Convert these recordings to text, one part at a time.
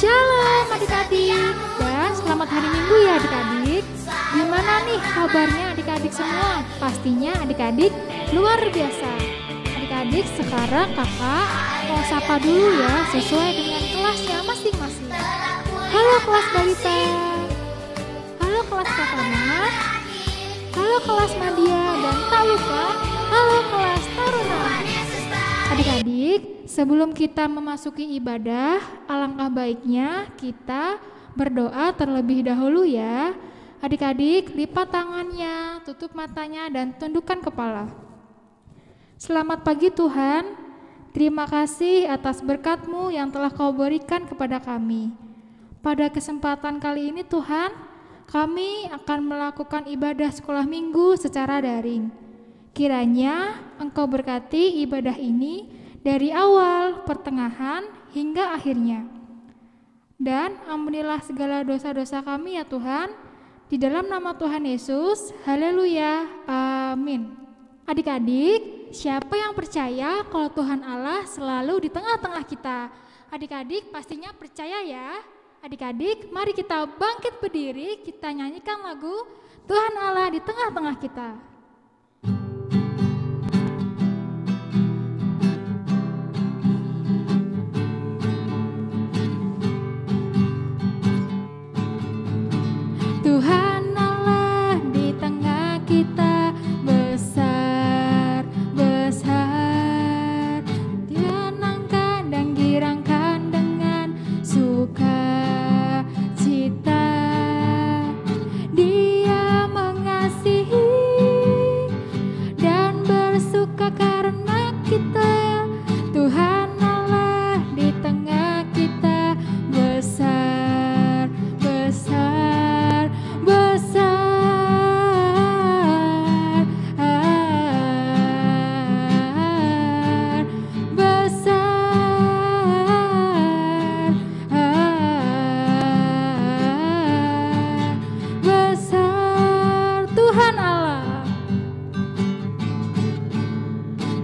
Shalom adik-adik dan selamat hari Minggu ya adik-adik. Gimana nih kabarnya adik-adik semua? Pastinya adik-adik luar biasa. Adik-adik sekarang kakak mau sapa dulu ya sesuai dengan kelasnya masing-masing. Halo kelas balita. Halo kelas Kakana. Halo kelas Madia dan tak lupa halo kelas Taruna. Adik-adik, sebelum kita memasuki ibadah, alangkah baiknya kita berdoa terlebih dahulu ya. Adik-adik, lipat tangannya, tutup matanya, dan tundukkan kepala. Selamat pagi Tuhan, terima kasih atas berkat-Mu yang telah Kau berikan kepada kami. Pada kesempatan kali ini Tuhan, kami akan melakukan ibadah sekolah minggu secara daring. Kiranya Engkau berkati ibadah ini dari awal, pertengahan, hingga akhirnya. Dan ampunilah segala dosa-dosa kami ya Tuhan, di dalam nama Tuhan Yesus, haleluya, amin. Adik-adik, siapa yang percaya kalau Tuhan Allah selalu di tengah-tengah kita? Adik-adik pastinya percaya ya. Adik-adik, mari kita bangkit berdiri, kita nyanyikan lagu Tuhan Allah di tengah-tengah kita. Tuhan Allah di tengah kita besar, besar. Tenangkan dan girangkan dengan sukacita. Dia mengasihi dan bersuka karena kita. Tuhan Allah di tengah kita besar, besar, besar, besar, besar. Tuhan Allah,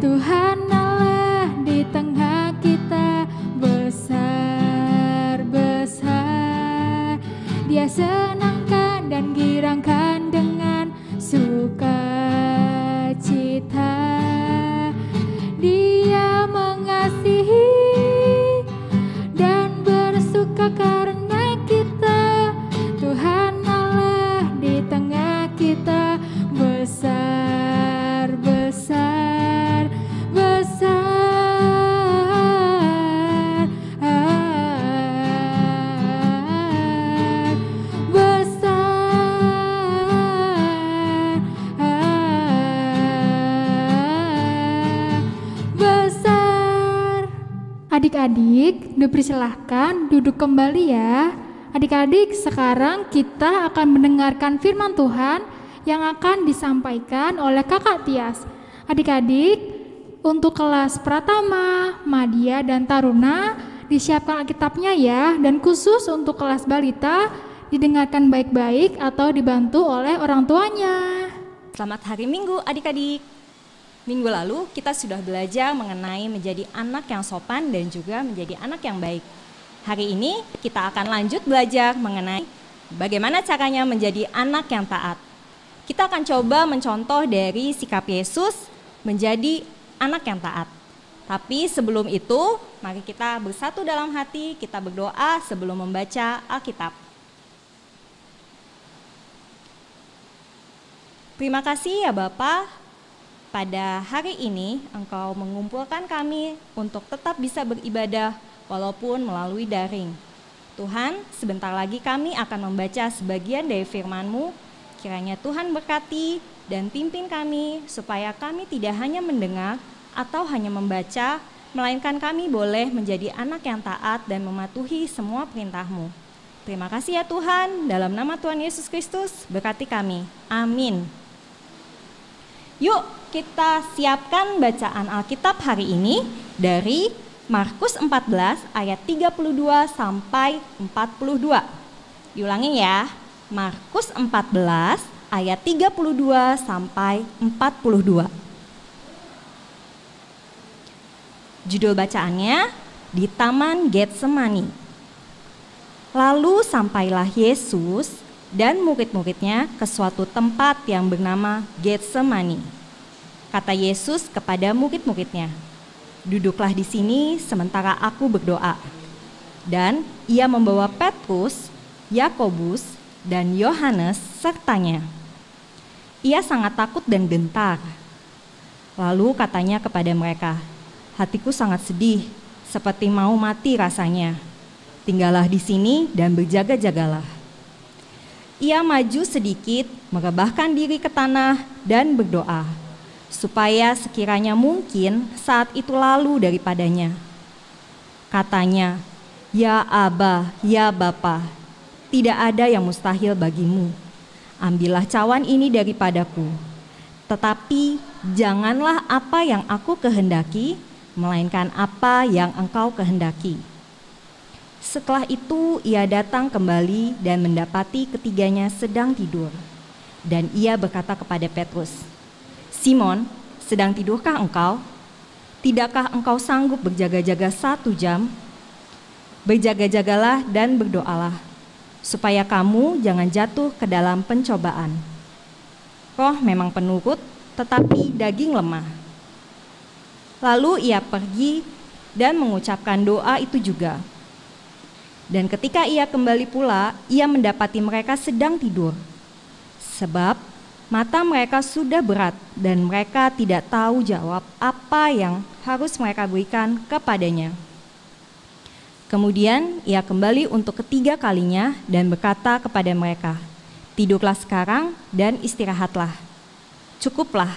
Tuhan Allah di tengah kita besar, besar. Dia senangkan dan girangkan dengan sukacita. Dia mengasihi dan bersuka karena kita. Tuhan Allah di tengah kita besar, besar, besar, besar. Adik-adik, dipersilahkan duduk kembali ya. Adik-adik, sekarang kita akan mendengarkan firman Tuhan yang akan disampaikan oleh Kakak Tias. Adik-adik, untuk kelas Pratama, Madya, dan Taruna disiapkan Alkitabnya ya, dan khusus untuk kelas balita didengarkan baik-baik atau dibantu oleh orang tuanya. Selamat hari Minggu adik-adik. Minggu lalu kita sudah belajar mengenai menjadi anak yang sopan dan juga menjadi anak yang baik. Hari ini kita akan lanjut belajar mengenai bagaimana caranya menjadi anak yang taat. Kita akan coba mencontoh dari sikap Yesus menjadi anak yang taat. Tapi sebelum itu, mari kita bersatu dalam hati, kita berdoa sebelum membaca Alkitab. Terima kasih ya Bapa, pada hari ini Engkau mengumpulkan kami untuk tetap bisa beribadah walaupun melalui daring. Tuhan, sebentar lagi kami akan membaca sebagian dari firman-Mu. Kiranya Tuhan berkati dan pimpin kami supaya kami tidak hanya mendengar atau hanya membaca, melainkan kami boleh menjadi anak yang taat dan mematuhi semua perintah-Mu. Terima kasih ya Tuhan, dalam nama Tuhan Yesus Kristus, berkati kami. Amin. Yuk kita siapkan bacaan Alkitab hari ini dari Markus 14 ayat 32 sampai 42. Diulangi ya, Markus 14 ayat 32 sampai 42. Judul bacaannya di Taman Getsemani. Lalu sampailah Yesus dan murid-muridnya ke suatu tempat yang bernama Getsemani. Kata Yesus kepada murid-muridnya, "Duduklah di sini sementara aku berdoa." Dan ia membawa Petrus, Yakobus, dan Yohanes sertanya. Ia sangat takut dan gentar. Lalu katanya kepada mereka, "Hatiku sangat sedih, seperti mau mati rasanya. Tinggallah di sini dan berjaga-jagalah." Ia maju sedikit, merebahkan diri ke tanah dan berdoa, supaya sekiranya mungkin saat itu lalu daripadanya. Katanya, "Ya Aba, ya Bapa, tidak ada yang mustahil bagimu. Ambillah cawan ini daripadaku. Tetapi janganlah apa yang aku kehendaki, melainkan apa yang Engkau kehendaki." Setelah itu ia datang kembali dan mendapati ketiganya sedang tidur. Dan ia berkata kepada Petrus, "Simon, sedang tidurkah engkau? Tidakkah engkau sanggup berjaga-jaga 1 jam? Berjaga-jagalah dan berdoalah, supaya kamu jangan jatuh ke dalam pencobaan. Roh memang penurut, tetapi daging lemah." Lalu ia pergi dan mengucapkan doa itu juga. Dan ketika ia kembali pula, ia mendapati mereka sedang tidur. Sebab mata mereka sudah berat dan mereka tidak tahu jawab apa yang harus mereka berikan kepadanya. Kemudian ia kembali untuk ketiga kalinya dan berkata kepada mereka, "Tidurlah sekarang dan istirahatlah. Cukuplah,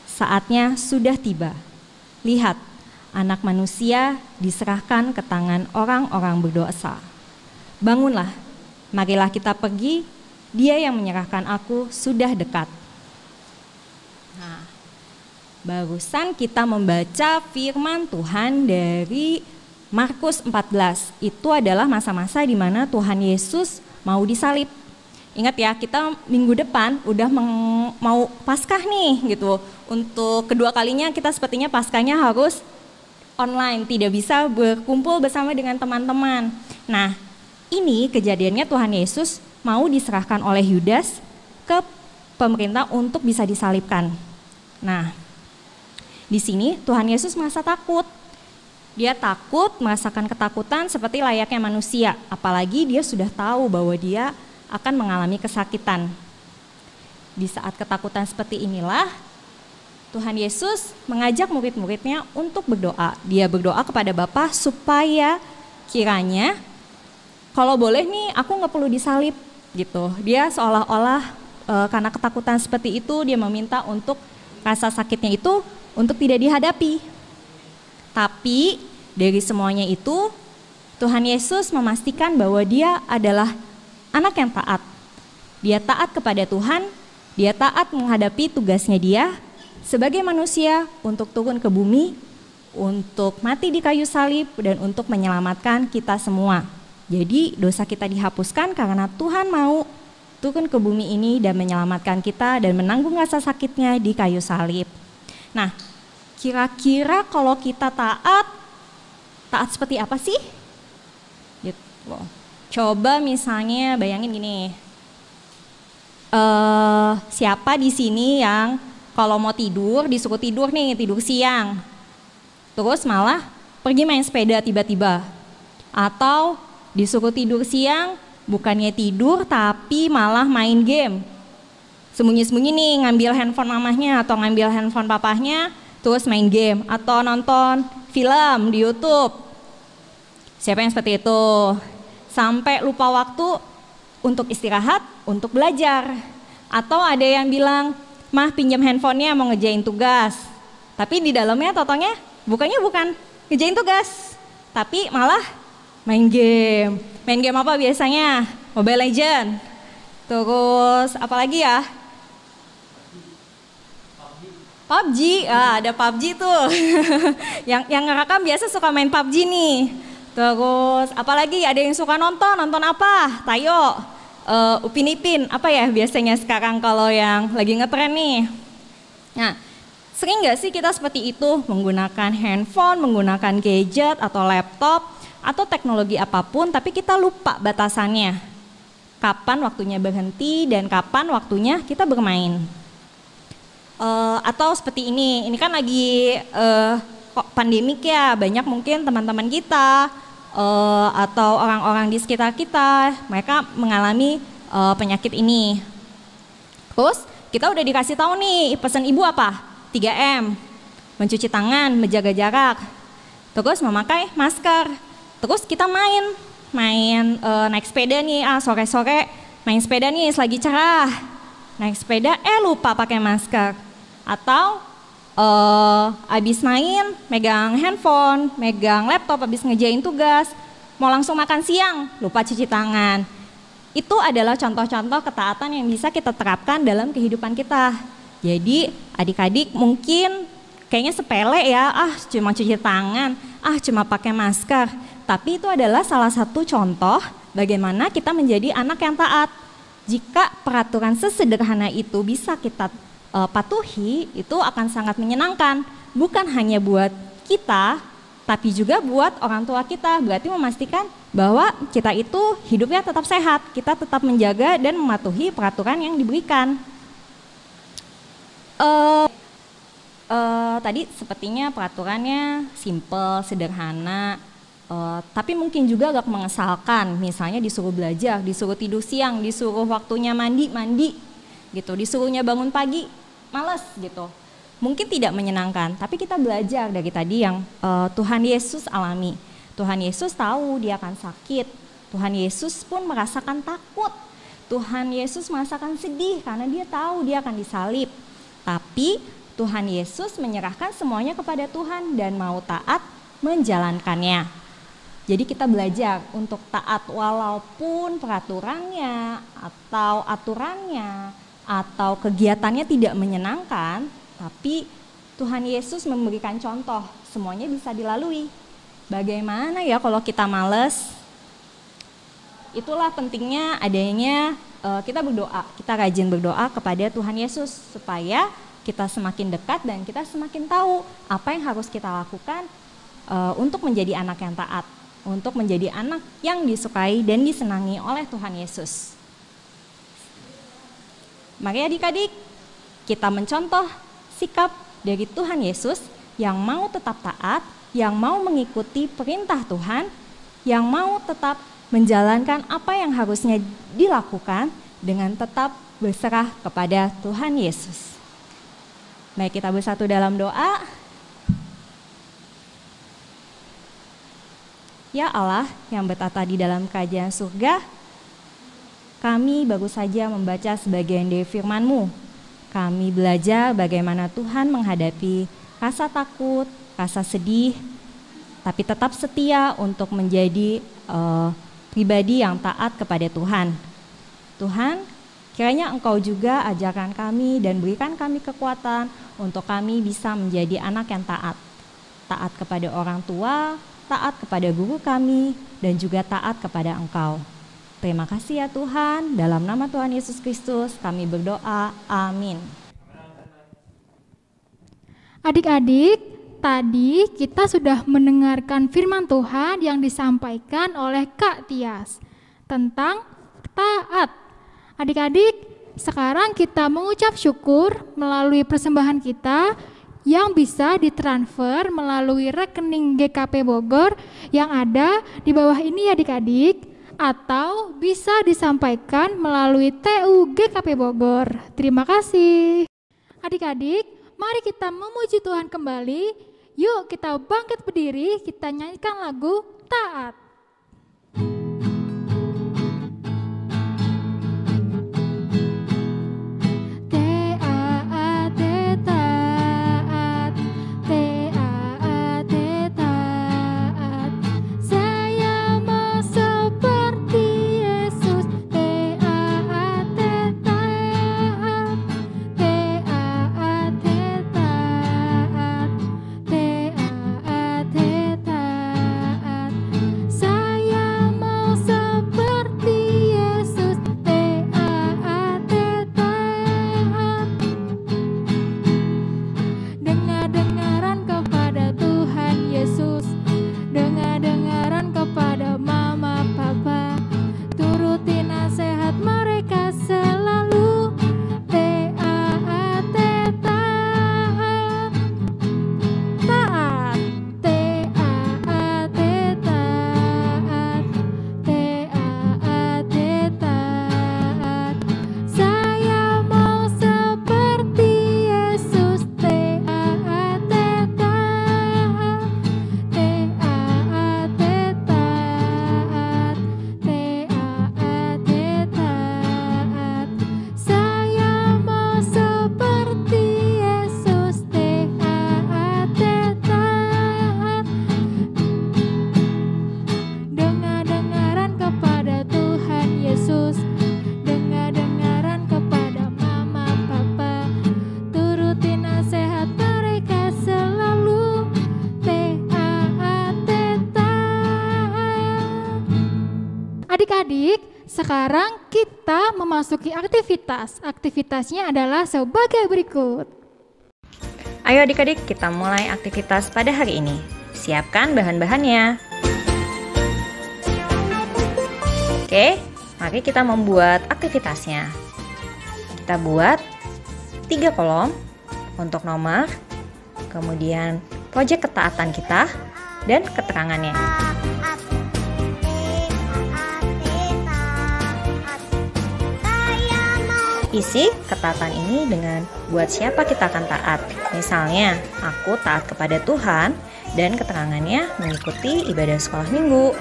saatnya sudah tiba. Lihat, Anak Manusia diserahkan ke tangan orang-orang berdosa. Bangunlah, marilah kita pergi, Dia yang menyerahkan aku sudah dekat." Nah, barusan kita membaca firman Tuhan dari Markus 14. Itu adalah masa-masa di mana Tuhan Yesus mau disalib. Ingat ya, kita minggu depan udah mau Paskah nih gitu. Untuk kedua kalinya kita sepertinya Paskahnya harus online, tidak bisa berkumpul bersama dengan teman-teman. Nah, ini kejadiannya Tuhan Yesus mau diserahkan oleh Yudas ke pemerintah untuk bisa disalibkan. Nah, di sini Tuhan Yesus merasa takut. Dia takut, merasakan ketakutan seperti layaknya manusia, apalagi dia sudah tahu bahwa dia akan mengalami kesakitan. Di saat ketakutan seperti inilah Tuhan Yesus mengajak murid-muridnya untuk berdoa. Dia berdoa kepada Bapa supaya kiranya kalau boleh nih aku nggak perlu disalib gitu. Dia seolah-olah karena ketakutan seperti itu dia meminta untuk rasa sakitnya itu untuk tidak dihadapi. Tapi dari semuanya itu Tuhan Yesus memastikan bahwa dia adalah anak yang taat. Dia taat kepada Tuhan, dia taat menghadapi tugasnya dia sebagai manusia untuk turun ke bumi, untuk mati di kayu salib, dan untuk menyelamatkan kita semua. Jadi dosa kita dihapuskan karena Tuhan mau turun ke bumi ini dan menyelamatkan kita dan menanggung rasa sakitnya di kayu salib. Nah, kira-kira kalau kita taat seperti apa sih? Gitu. Coba misalnya bayangin gini, siapa di sini yang kalau mau tidur, disuruh tidur nih, tidur siang. Terus malah pergi main sepeda tiba-tiba. Atau disuruh tidur siang, bukannya tidur tapi malah main game. Sembunyi-sembunyi nih ngambil handphone mamahnya atau ngambil handphone papahnya, terus main game. Atau nonton film di YouTube. Siapa yang seperti itu? Sampai lupa waktu untuk istirahat, untuk belajar. Atau ada yang bilang, "Mah pinjam handphonenya mau ngerjain tugas." Tapi di dalamnya totonya bukan ngerjain tugas, tapi malah main game. Main game apa biasanya? Mobile Legends. Terus apa lagi ya? PUBG. Ada PUBG tuh. yang ngerekam biasa suka main PUBG nih. Terus apalagi ada yang suka nonton apa? Tayo. Upin Ipin, apa ya biasanya sekarang kalau yang lagi ngetren nih. Nah, sering gak sih kita seperti itu menggunakan handphone, menggunakan gadget atau laptop atau teknologi apapun, tapi kita lupa batasannya. Kapan waktunya berhenti dan kapan waktunya kita bermain. Atau seperti ini kan lagi pandemik ya, banyak mungkin teman-teman kita atau orang-orang di sekitar kita, mereka mengalami penyakit ini. Terus kita udah dikasih tahu nih, pesan ibu apa? 3M, mencuci tangan, menjaga jarak, terus memakai masker. Terus kita naik sepeda nih, sore-sore main sepeda nih lagi cerah, naik sepeda lupa pakai masker. Atau abis main megang handphone, megang laptop, abis ngejain tugas, mau langsung makan siang, lupa cuci tangan. Itu adalah contoh-contoh ketaatan yang bisa kita terapkan dalam kehidupan kita. Jadi adik-adik mungkin kayaknya sepele ya, cuma cuci tangan, cuma pakai masker. Tapi itu adalah salah satu contoh bagaimana kita menjadi anak yang taat. Jika peraturan sesederhana itu bisa kita patuhi, itu akan sangat menyenangkan. Bukan hanya buat kita, tapi juga buat orang tua kita. Berarti memastikan bahwa kita itu hidupnya tetap sehat, kita tetap menjaga dan mematuhi peraturan yang diberikan. Tadi sepertinya peraturannya simple, sederhana, tapi mungkin juga agak mengesalkan. Misalnya disuruh belajar, disuruh tidur siang, disuruh waktunya mandi gitu, disuruhnya bangun pagi, males gitu. Mungkin tidak menyenangkan, tapi kita belajar dari tadi yang Tuhan Yesus alami. Tuhan Yesus tahu dia akan sakit, Tuhan Yesus pun merasakan takut, Tuhan Yesus merasakan sedih karena dia tahu dia akan disalib. Tapi Tuhan Yesus menyerahkan semuanya kepada Tuhan dan mau taat menjalankannya. Jadi kita belajar untuk taat walaupun peraturannya atau aturannya atau kegiatannya tidak menyenangkan, tapi Tuhan Yesus memberikan contoh, semuanya bisa dilalui. Bagaimana ya kalau kita males? Itulah pentingnya adanya kita berdoa, kita rajin berdoa kepada Tuhan Yesus supaya kita semakin dekat dan kita semakin tahu apa yang harus kita lakukan untuk menjadi anak yang taat, untuk menjadi anak yang disukai dan disenangi oleh Tuhan Yesus. Mari adik-adik, kita mencontoh sikap dari Tuhan Yesus yang mau tetap taat, yang mau mengikuti perintah Tuhan, yang mau tetap menjalankan apa yang harusnya dilakukan dengan tetap berserah kepada Tuhan Yesus. Mari kita bersatu dalam doa. Ya Allah yang bertata di dalam kerajaan surga, kami baru saja membaca sebagian dari firman-Mu. Kami belajar bagaimana Tuhan menghadapi rasa takut, rasa sedih, tapi tetap setia untuk menjadi pribadi yang taat kepada Tuhan. Tuhan, kiranya Engkau juga ajarkan kami dan berikan kami kekuatan untuk kami bisa menjadi anak yang taat. Taat kepada orang tua, taat kepada guru kami, dan juga taat kepada Engkau. Terima kasih ya Tuhan, dalam nama Tuhan Yesus Kristus kami berdoa, amin. Adik-adik, tadi kita sudah mendengarkan firman Tuhan yang disampaikan oleh Kak Tias tentang taat. Adik-adik, sekarang kita mengucap syukur melalui persembahan kita yang bisa ditransfer melalui rekening GKP Bogor yang ada di bawah ini ya adik-adik, atau bisa disampaikan melalui TU GKP Bogor. Terima kasih. Adik-adik, mari kita memuji Tuhan kembali. Yuk kita bangkit berdiri, kita nyanyikan lagu Taat. sekarang kita memasuki aktivitas. Aktivitasnya adalah sebagai berikut. Ayo adik-adik, kita mulai aktivitas pada hari ini. Siapkan bahan-bahannya. Oke, mari kita membuat aktivitasnya. Kita buat 3 kolom untuk nomor, kemudian proyek ketaatan kita, dan keterangannya. Isi ketaatan ini dengan buat siapa kita akan taat. Misalnya, aku taat kepada Tuhan dan keterangannya mengikuti ibadah sekolah minggu.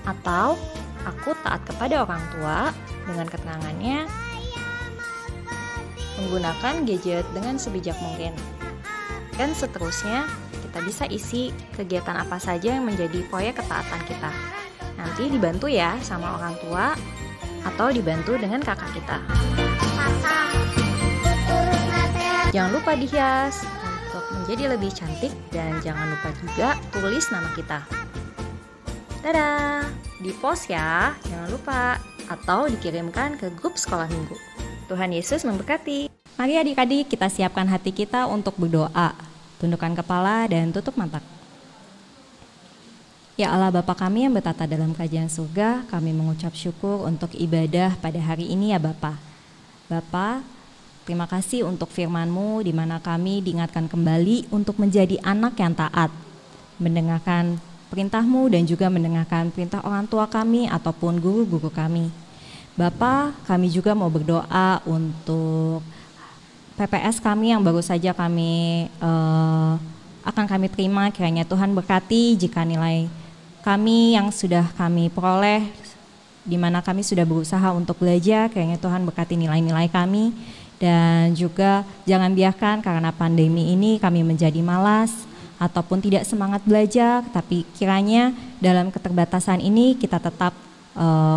Atau, aku taat kepada orang tua dengan keterangannya menggunakan gadget dengan sebijak mungkin. Dan seterusnya, kita bisa isi kegiatan apa saja yang menjadi proyek ketaatan kita. Nanti dibantu ya sama orang tua atau dibantu dengan kakak kita. Jangan lupa dihias untuk menjadi lebih cantik dan jangan lupa juga tulis nama kita. Dadah, di post ya, jangan lupa, atau dikirimkan ke grup sekolah minggu. Tuhan Yesus memberkati. Mari adik-adik kita siapkan hati kita untuk berdoa. Tundukkan kepala dan tutup mata. Ya Allah Bapa kami yang bertata dalam kerajaan surga, kami mengucap syukur untuk ibadah pada hari ini ya Bapa. Bapa, terima kasih untuk firman-Mu di mana kami diingatkan kembali untuk menjadi anak yang taat, mendengarkan perintah-Mu dan juga mendengarkan perintah orang tua kami ataupun guru-guru kami. Bapa, kami juga mau berdoa untuk PPS kami yang baru saja akan kami terima, kiranya Tuhan berkati jika nilai kami yang sudah kami peroleh, di mana kami sudah berusaha untuk belajar, kiranya Tuhan berkati nilai-nilai kami. Dan juga jangan biarkan karena pandemi ini kami menjadi malas ataupun tidak semangat belajar, tapi kiranya dalam keterbatasan ini kita tetap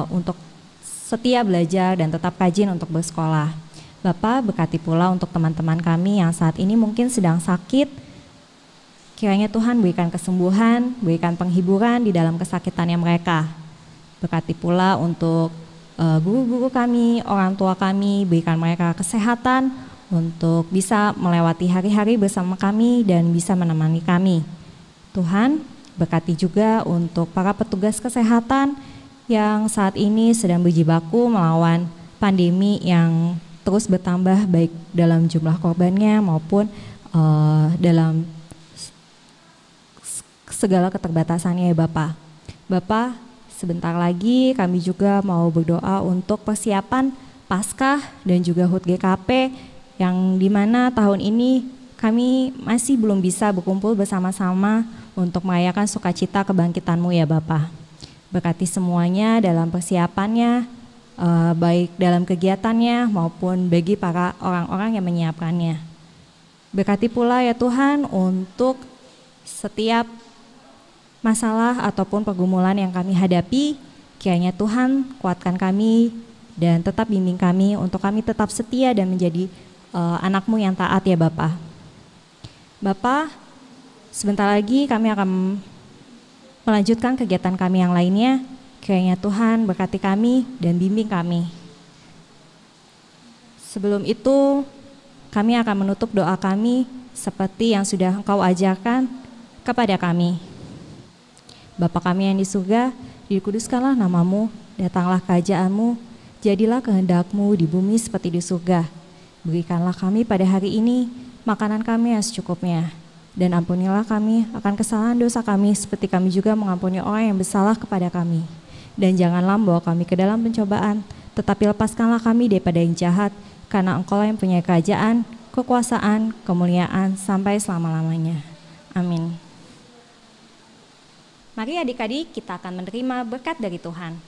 untuk setia belajar dan tetap rajin untuk bersekolah. Bapak berkati pula untuk teman-teman kami yang saat ini mungkin sedang sakit, kiranya Tuhan berikan kesembuhan, berikan penghiburan di dalam kesakitannya mereka. Berkati pula untuk guru-guru kami, orang tua kami, berikan mereka kesehatan untuk bisa melewati hari-hari bersama kami dan bisa menemani kami. Tuhan, berkati juga untuk para petugas kesehatan yang saat ini sedang berjibaku melawan pandemi yang terus bertambah baik dalam jumlah korbannya maupun dalam segala keterbatasannya ya Bapak. Bapak, sebentar lagi kami juga mau berdoa untuk persiapan Paskah dan juga HUT GKP yang dimana tahun ini kami masih belum bisa berkumpul bersama-sama untuk merayakan sukacita kebangkitan-Mu ya Bapa. Berkati semuanya dalam persiapannya, baik dalam kegiatannya maupun bagi para orang-orang yang menyiapkannya. Berkati pula ya Tuhan untuk setiap masalah ataupun pergumulan yang kami hadapi, kiranya Tuhan kuatkan kami dan tetap bimbing kami untuk kami tetap setia dan menjadi anak-Mu yang taat ya Bapa. Bapa, sebentar lagi kami akan melanjutkan kegiatan kami yang lainnya, kiranya Tuhan berkati kami dan bimbing kami. Sebelum itu, kami akan menutup doa kami seperti yang sudah Engkau ajarkan kepada kami. Bapa kami yang di surga, dikuduskanlah nama-Mu, datanglah kerajaan-Mu, jadilah kehendak-Mu di bumi seperti di surga. Berikanlah kami pada hari ini makanan kami yang secukupnya, dan ampunilah kami akan kesalahan dosa kami seperti kami juga mengampuni orang yang bersalah kepada kami. Dan janganlah membawa kami ke dalam pencobaan, tetapi lepaskanlah kami daripada yang jahat, karena Engkau yang punya kerajaan, kekuasaan, kemuliaan sampai selama-lamanya. Amin. Mari adik-adik kita akan menerima berkat dari Tuhan.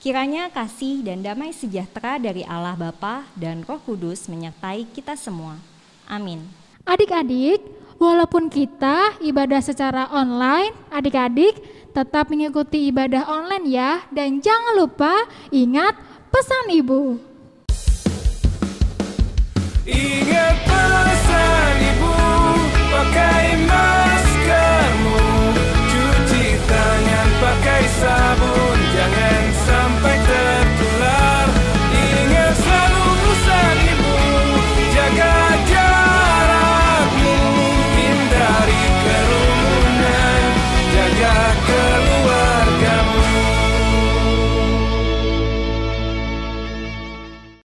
Kiranya kasih dan damai sejahtera dari Allah Bapa dan Roh Kudus menyertai kita semua. Amin. Adik-adik, walaupun kita ibadah secara online, adik-adik tetap mengikuti ibadah online ya. Dan jangan lupa ingat pesan Ibu. Ingat